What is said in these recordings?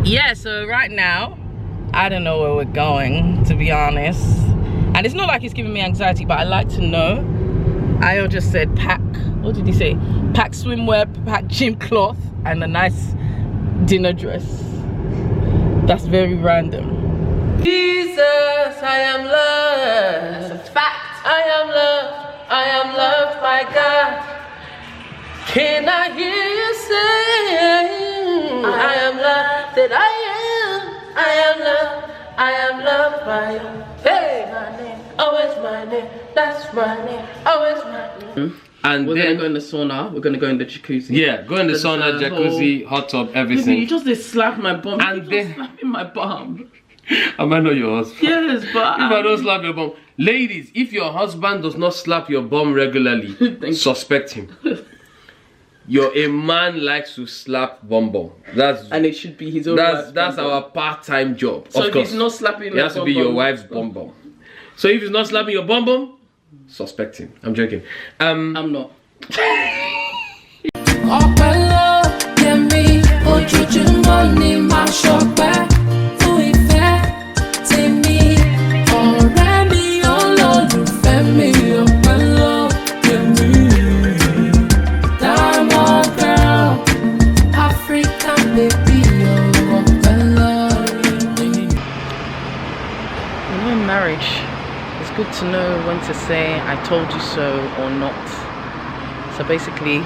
Yeah, so right now, I don't know where we're going, to be honest. And it's not like it's giving me anxiety, but I like to know. Ayo just said pack, what did he say? Pack swimwear, pack gym cloth, and a nice dinner dress. That's very random. Jesus, I am loved. That's a fact. I am loved by God. Can I hear you say, I am loved, that I am loved by you. Hey, my name, always my name, that's my name, always my name. And we're gonna go in the sauna, we're gonna go in the jacuzzi. Yeah, go in the sauna, jacuzzi, hot tub, everything. Baby, you just did slap my bum. And then slapping my bum. I might know your husband. Yes, but if I don't slap your bum. Ladies, if your husband does not slap your bum regularly, suspect him. A man likes to slap bum. And it should be his own. That's our part-time job. So if he's not slapping, it has to be your wife's bum. So if he's not slapping your bum, suspect him. I'm joking. I'm not. Good to know when to say I told you so or not. So basically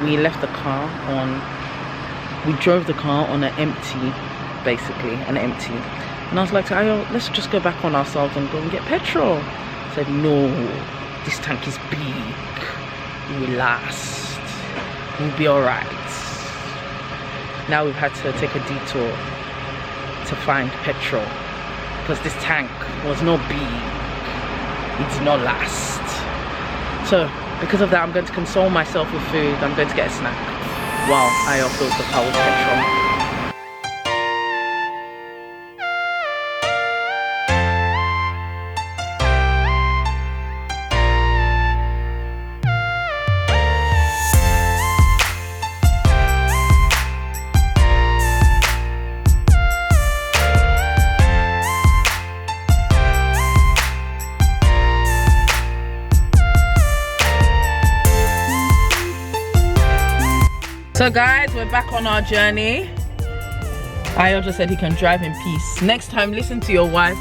we drove the car on an empty, and I was like to Ayo, let's just go back on ourselves and go and get petrol. I said no, this tank is big, it will last, we'll be alright. Now we've had to take a detour to find petrol because this tank was not big. It did not last. So because of that, I'm going to console myself with food. I'm going to get a snack while Ayo fills the car with petrol. So guys, we're back on our journey. Ayo just said he can drive in peace. Next time, listen to your wife.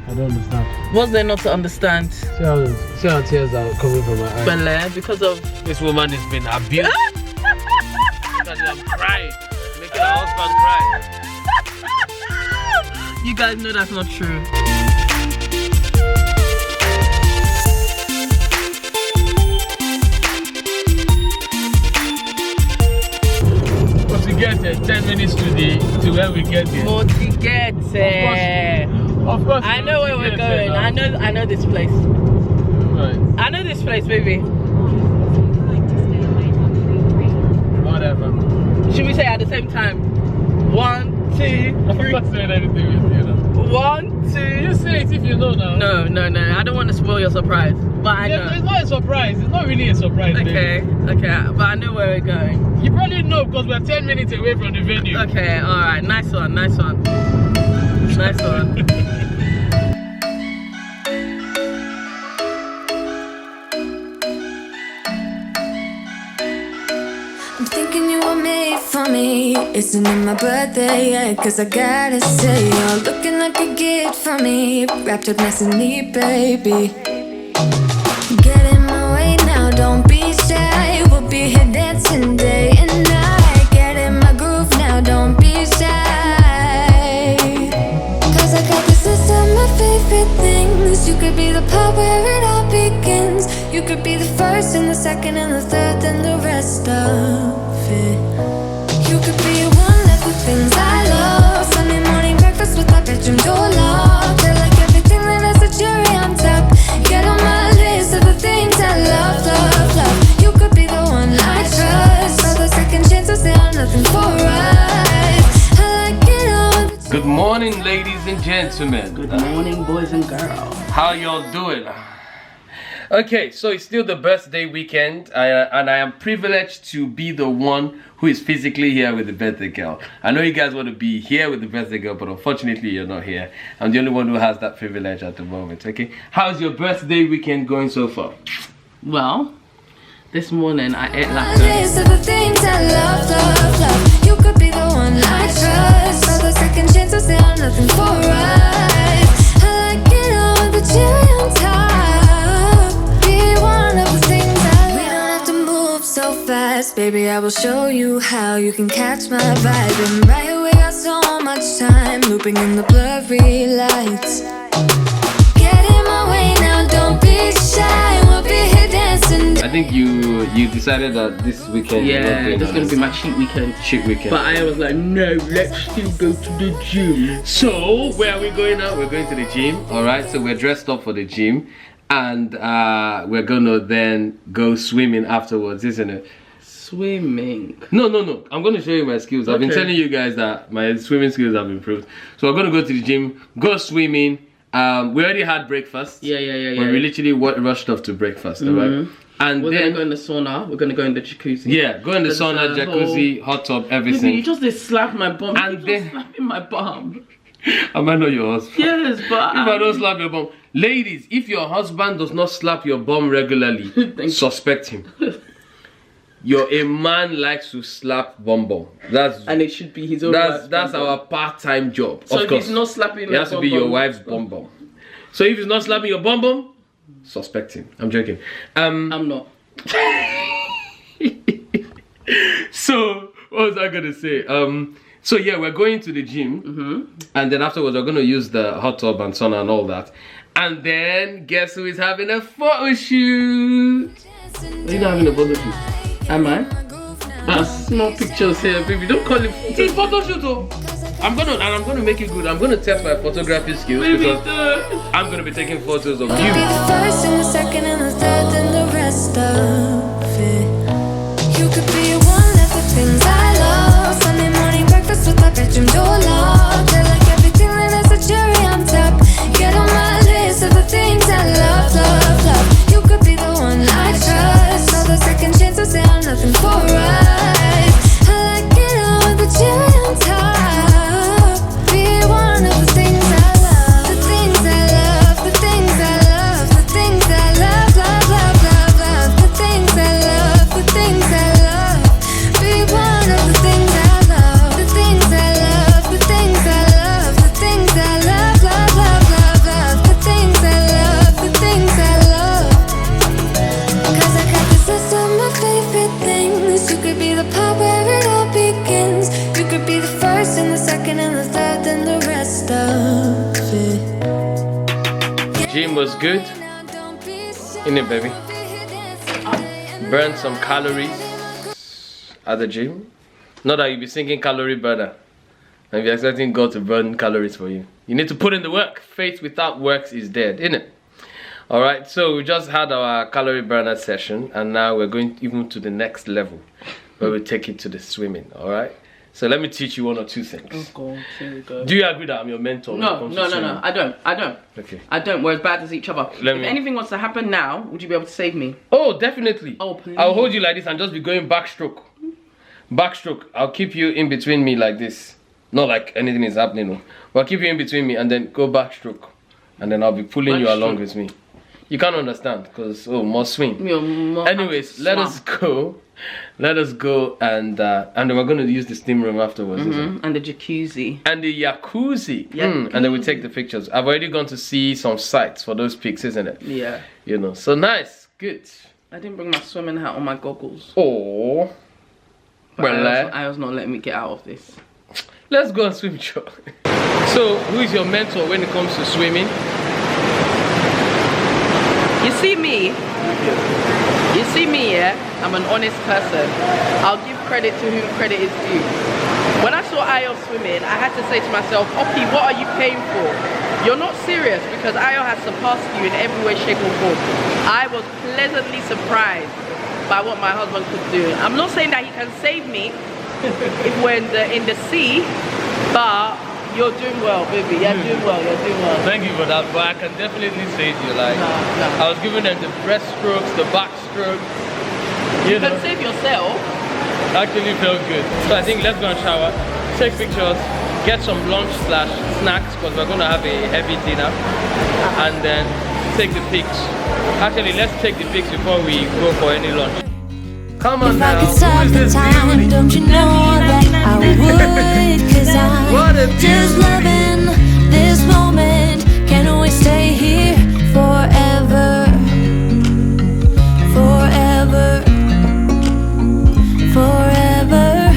I don't understand. What's there not to understand? See how tears are coming from my eyes. Bele, because of... This woman has been abused. I'm crying. Making her husband cry. You guys know that's not true. We get 10 minutes to where we get here. More to get Of course. I know where we're going. I know this place. Right. I know this place, baby. Whatever. Should we say at the same time? 1, 2, 3. I'm not saying anything with you now. 1, 2. You say it if you know now. No. I don't want to spoil your surprise. But I know. It's not a surprise. It's not really a surprise. Okay. But I know where we're going. You probably know because we're 10 minutes away from the venue. Okay, alright. Nice one. Nice one. I'm thinking you were made for me. Isn't it my birthday yet? Cause I gotta say, you're looking like a gift for me. Wrapped up nice and neat, baby. Get in my way now, don't be shy. We'll be here dancing day and night. Get in my groove now, don't be shy. Cause I got this list of my favorite things. You could be the part where it all begins. You could be the first and the second and the third and the rest of it. You could be one of the things I love. Sunday morning breakfast with our bedroom door locked. I like everything that has a cherry on top. Get on my list of the things I love. You could be the one I trust. All the second chances, they are nothing for us. I like it all. Good morning, ladies and gentlemen. Good morning, boys and girls. How y'all doing? Okay, so it's still the birthday weekend, and I am privileged to be the one who is physically here with the birthday girl. I know you guys want to be here with the birthday girl, but unfortunately you're not here. I'm the only one who has that privilege at the moment, okay? How's your birthday weekend going so far? Well, this morning I ate like List of the things I love, love, love. You could be the one I trust. All the second chances, they are nothing for us. I like it all with the cherry on top. Be one of the things I love. We don't have to move so fast, baby. I will show you how you can catch my vibe. And right away, got so much time looping in the blurry lights. Get in my way now, don't be shy. We'll be here dancing. I think you decided that this weekend this is gonna be my cheat weekend. But I was like, no, let's still go to the gym. So where are we going now? We're going to the gym. Alright, so we're dressed up for the gym, and we're gonna then go swimming afterwards, isn't it? Swimming? No, I'm gonna show you my skills. I've been Okay. telling you guys that my swimming skills have improved. So we're gonna go to the gym, go swimming. We already had breakfast. Yeah. But we literally rushed off to breakfast, alright? And We're then gonna go in the sauna. We're gonna go in the jacuzzi. yeah, go in the sauna, jacuzzi, hot tub, everything. You just slap my bum. And You then- just slapping my bum. Am I not your husband? Yes, but If I don't slap your bum, ladies, if your husband does not slap your bum regularly, suspect him. A man likes to slap bum. and it should be his own. That's our part-time job. So of if course, he's not slapping, it has to be your wife's bum. So if he's not slapping your bum, suspect him. I'm joking. I'm not. So what was I gonna say? So yeah, we're going to the gym, and then afterwards we're gonna use the hot tub and sauna and all that. And then guess who is having a photo shoot? You're not having a photo shoot. Am I? That's small pictures here, baby. Don't call it It's photo shoot, oh. I'm gonna make it good. I'm gonna test my photography skills because I'm gonna be taking photos of Be you. the first and the second and the third and the rest of it. You could be one of the things I love. Sunday morning breakfast with my bedroom door locked. I like everything that has a cherry on top. Get on my list of the things I love, love, love. You could be the one I trust. All the second chances, they are nothing for us. I like it all with the cherry on top. Be one of the things I love. The things I love, the things I love, the things I love, love, love, love, love. The things I love, the things I love. Be one of the things I love. The things I love, the things I love, the things I love, love, love, love, love. The things I love, the things I love. 'Cause I got this list of my favorite things. You could be the part where it all begins. You could be the first and the second and the third and the rest of it. Gym was good, innit, baby? Burn some calories at the gym. Not that you'll be singing calorie burner and you're expecting God to burn calories for you. You need to put in the work. Faith without works is dead, innit? Alright, so we just had our calorie burner session, and now we're going even to the next level where we take it to the swimming. Alright, so let me teach you one or two things. Oh God, here we go. Do you agree that I'm your mentor when it No, comes to no, swimming? I don't. Okay. I don't. We're as bad as each other. Let if me- anything was to happen now, would you be able to save me? Oh, definitely. Oh, please. I'll hold you like this and just be going backstroke. Backstroke. I'll keep you in between me like this. Not like anything is happening, no. But I'll keep you in between me and then go backstroke. And then I'll be pulling you along Backstroke. with me. You can't understand because, more swing. Anyways, Anyways, let us go. Let us go, and then we're going to use the steam room afterwards. isn't it? And the jacuzzi. And the jacuzzi. Jacuzzi. And then we take the pictures. I've already gone to see some sites for those pics, isn't it? Yeah. You know, so nice. Good. I didn't bring my swimming hat or my goggles. Oh. But Well, I was not letting me get out of this. let's go and swim, Joe. So, who is your mentor when it comes to swimming? You see me? Yeah? I'm an honest person. I'll give credit to whom credit is due. When I saw Ayo swimming, I had to say to myself, Ope, what are you paying for? You're not serious, because Ayo has surpassed you in every way, shape or form. I was pleasantly surprised by what my husband could do. I'm not saying that he can save me if we're in the sea, but You're doing well, baby. You're doing well. You're doing well. Thank you for that, but I can definitely save you. Like, I was giving them the breast strokes, the back stroke. You can save yourself. Actually felt good. So I think let's go and shower, take pictures, get some lunch / snacks because we're gonna have a heavy dinner, and then take the pics. Actually, let's take the pics before we go for any lunch. Come on now. If I could stop the time, don't you know that I would? Cause I'm just loving this moment. Can't always stay here forever. Forever. Forever.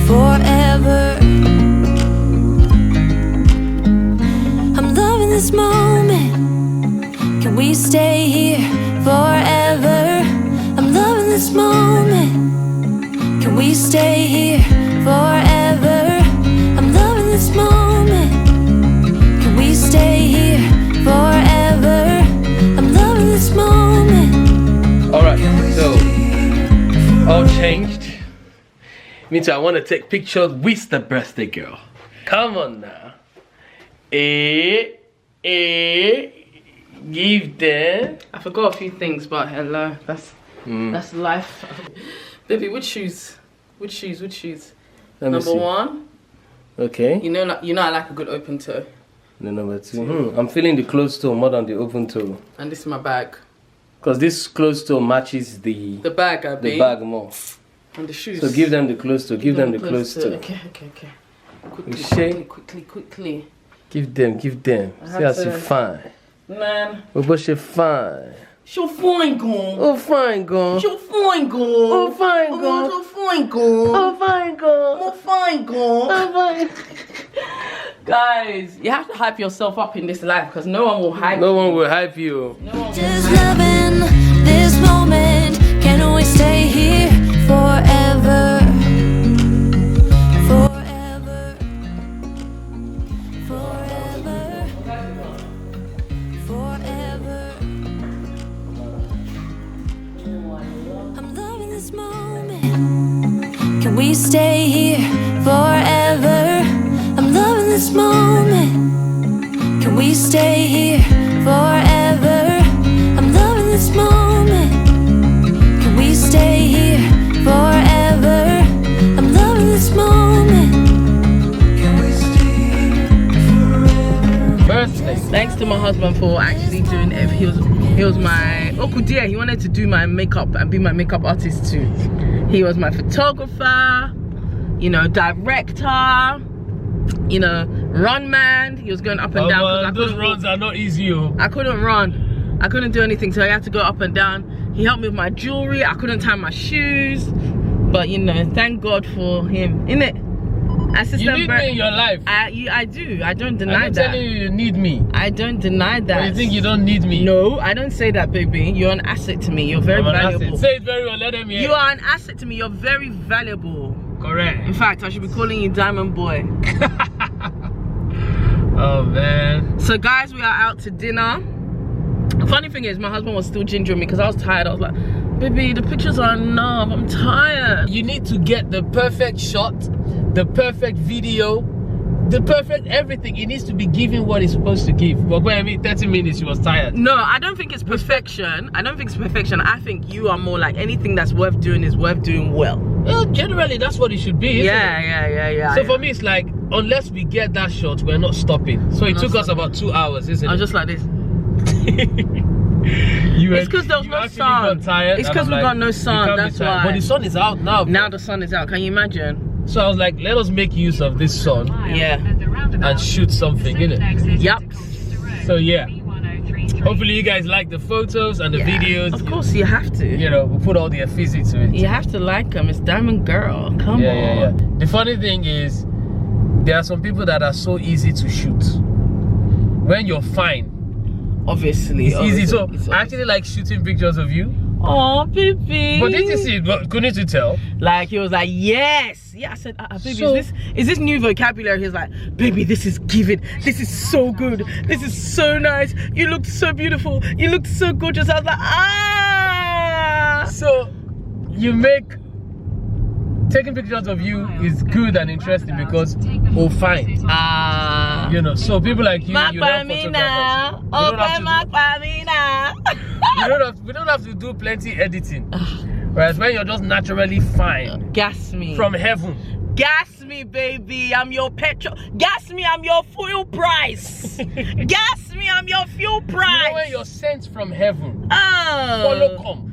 Forever. I'm loving this moment. Can we stay here forever? I'm loving this moment. Can we stay here forever? I'm loving this moment. Can we stay here forever? I'm loving this moment. Alright, so all changed. Me too, I want to take pictures with the birthday girl. Come on now. Give them. I forgot a few things, but hello, that's life. Baby, which shoes? Which shoes? Which shoes? Number one. Okay. You know I like a good open toe. The number two. I'm feeling the closed toe more than the open toe. And this is my bag. Because this closed toe matches the bag, the bag more. And the shoes. So give them the closed toe. Give them the closed toe. Okay. Quickly. Give them. See how she fine. Man. Oh, but she fine. She'll fine girl. Oh, fine girl. She'll fine girl. Oh, fine girl. Oh, fine girl. Oh, fine girl. Oh, fine girl. Oh, fine. Guys, you have to hype yourself up in this life because no one will hype you. No one will hype you. Just loving this moment. Can't always stay here forever. Forever. Forever. Forever. I'm loving this moment. Can we stay here forever? I'm loving this moment. Can we stay here forever? I'm loving this moment. Can we stay here forever? I'm loving this moment. Can we stay forever? Birthday. Thanks to my husband for actually doing it. He was my Okudia. He wanted to do my makeup and be my makeup artist too. He was my photographer, director, run man. He was going up and down. Those runs are not easy. I couldn't run. I couldn't do anything, so I had to go up and down. He helped me with my jewelry. I couldn't tie my shoes, but thank God for him. Innit? You need me in your life. I do. I don't deny that. I'm telling you need me. I don't deny that. But you think you don't need me? No, I don't say that, baby. You're an asset to me. You're very valuable. Say it very well. Let them hear. You are an asset to me. You're very valuable. Correct. In fact, I should be calling you Diamond Boy. Oh man. So guys, we are out to dinner. The funny thing is, my husband was still gingering me because I was tired. I was like, baby, the pictures are enough. I'm tired. You need to get the perfect shot, the perfect video, the perfect everything. It needs to be giving what it's supposed to give. But when I mean 30 minutes, she was tired. No, I don't think it's perfection. I don't think it's perfection. I think you are more like anything that's worth doing is worth doing well. Well, generally, that's what it should be, isn't it? Yeah. So for me, it's like, unless we get that shot, we're not stopping. So it took us about 2 hours, isn't it? I was just like this. It's because there was no sun. It's because we got no sun, that's why. But the sun is out now. Now the sun is out, can you imagine? So I was like, let us make use of this sun. Yeah. And shoot something, innit? Yup. So yeah. Hopefully you guys like the photos and the videos. Of course, you have to. We'll put all the effigy to it. You have to like them. It's Diamond Girl. Come on. Yeah. The funny thing is, there are some people that are so easy to shoot. When you're fine, obviously, it's easy. So I actually like shooting pictures of you. Oh, baby. But did you see it? Couldn't you tell? Like, he was like, yes. Yeah, I said, baby, so, is this new vocabulary? He's like, baby, this is giving. This is so good. This is so nice. You look so beautiful. You look so gorgeous. I was like, ah. So, you make taking pictures of you is good and interesting because we'll find. You know, so people like you help photographers. We don't have to do plenty editing. Whereas when you're just naturally fine. Gas me. From heaven. Gas me, baby. I'm your petrol. Gas me, I'm your fuel price. Gas me, I'm your fuel price. You know when you're sent from heaven. Oh. Follow come.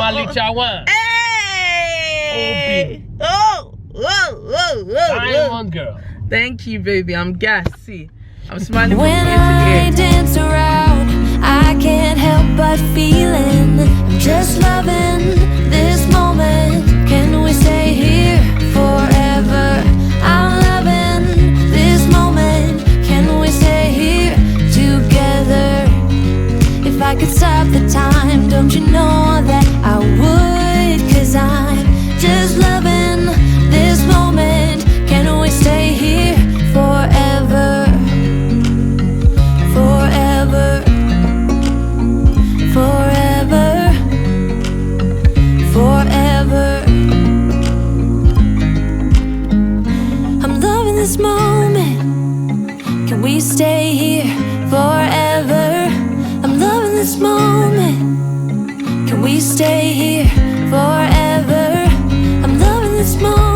Malichawan. Hey. Ope. Diamond girl. Thank you, baby. I'm gassy. I'm smiling from When ear to I ear. dance around, I can't help but feeling. I'm just loving this moment. Can we stay here forever? I'm loving this moment. Can we stay here together? If I could stop the time, don't you know that I would? 'Cause I'm just loving this moment. Can we stay here forever? Forever. Forever. Forever. I'm loving this moment. Can we stay here forever? I'm loving this moment. Can we stay here forever? I'm loving this moment.